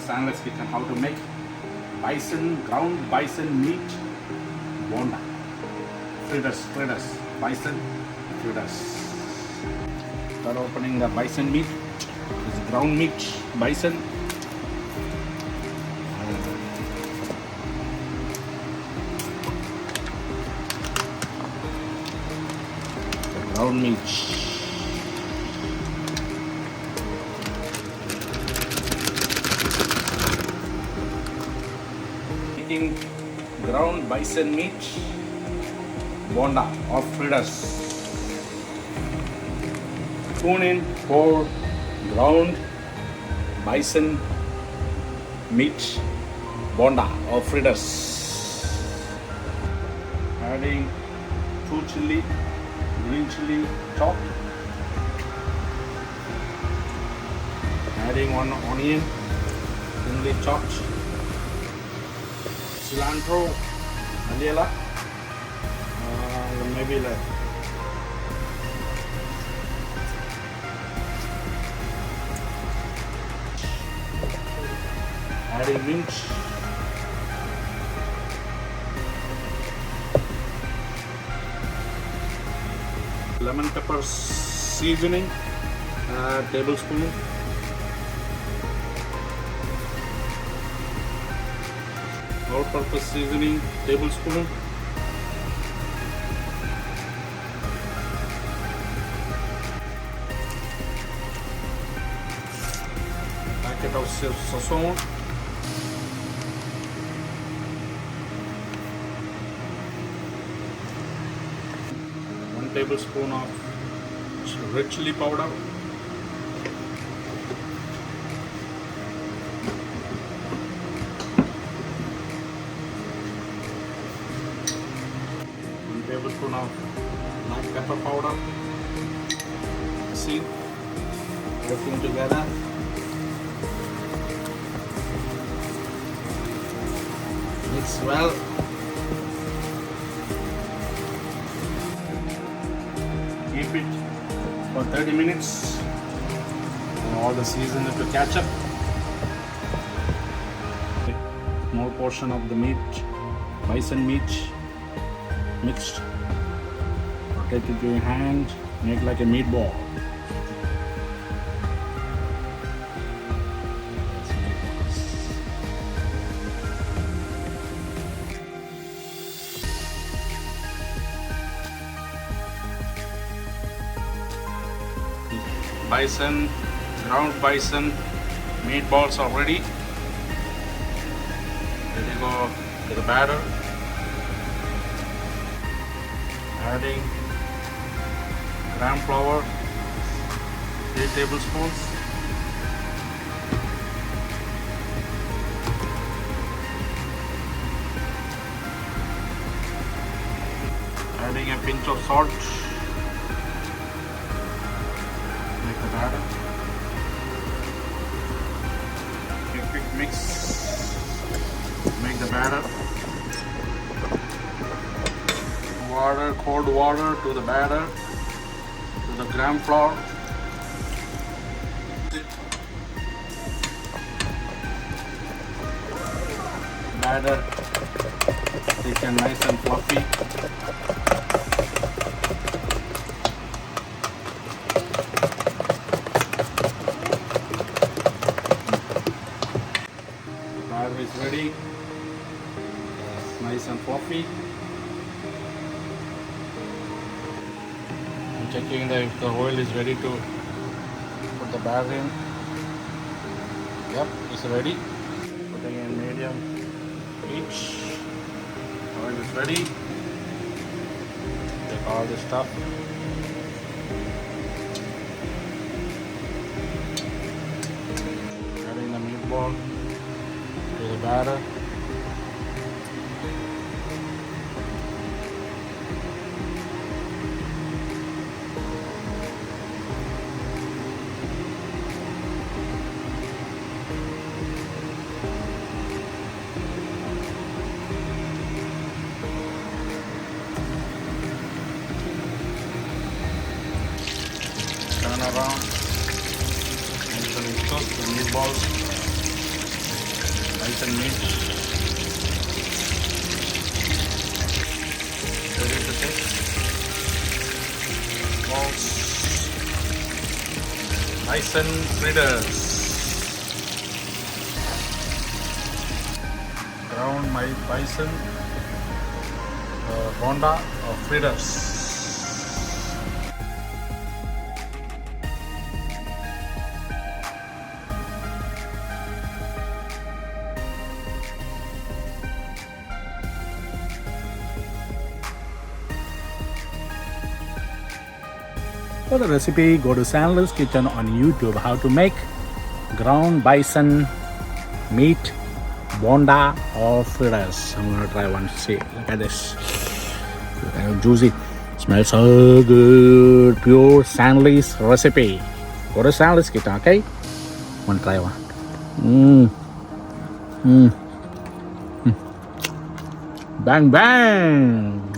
stainless kitchen. How to make ground bison meat bonda. Fritters, bison fritters. Start opening the bison meat. This is ground meat, bison. Ground meat. Eating ground bison meat bonda or fritters. Spoon in for ground bison meat bonda or fritters. Adding 2 chili, green chili chopped. Adding 1 onion, thinly chopped. Cilantro, vanilla, maybe like adding mint, lemon pepper seasoning, tablespoon, all-purpose seasoning, tablespoon, packet of sazon, tablespoon of red chili powder, tablespoon of black pepper powder. See, everything together. Mix well. Keep it for 30 minutes. All the seasoning to catch up. Small portion of the meat, bison meat, mixed. Rotate it with your hand, make like a meatball. Bison, ground bison meatballs are ready. Ready to go to the batter. Adding gram flour, 3 tablespoons. Adding a pinch of salt. Make the batter. A quick mix. Make the batter. Water, cold water to the batter, to the gram flour. Batter thick and nice and fluffy. The batter is ready. It's nice and fluffy. Checking if the oil is ready to put the batter in. Yep, it's ready. Putting in medium heat. Oil is ready. Take all this stuff. Adding the meatball to the batter. Turn around, make sure it's cooked, the meatballs. bison meat. Ready to take. Balls. Bison fritters. Ground my bison bonda or fritters. For the recipe, go to Sandler's Kitchen on YouTube. How to make ground bison meat bonda or fritters. I'm gonna try one. See, look at this. Kind of juicy. Smells so good. Pure Sandler's recipe. Go to Sandler's Kitchen, okay? Wanna try one? Bang bang.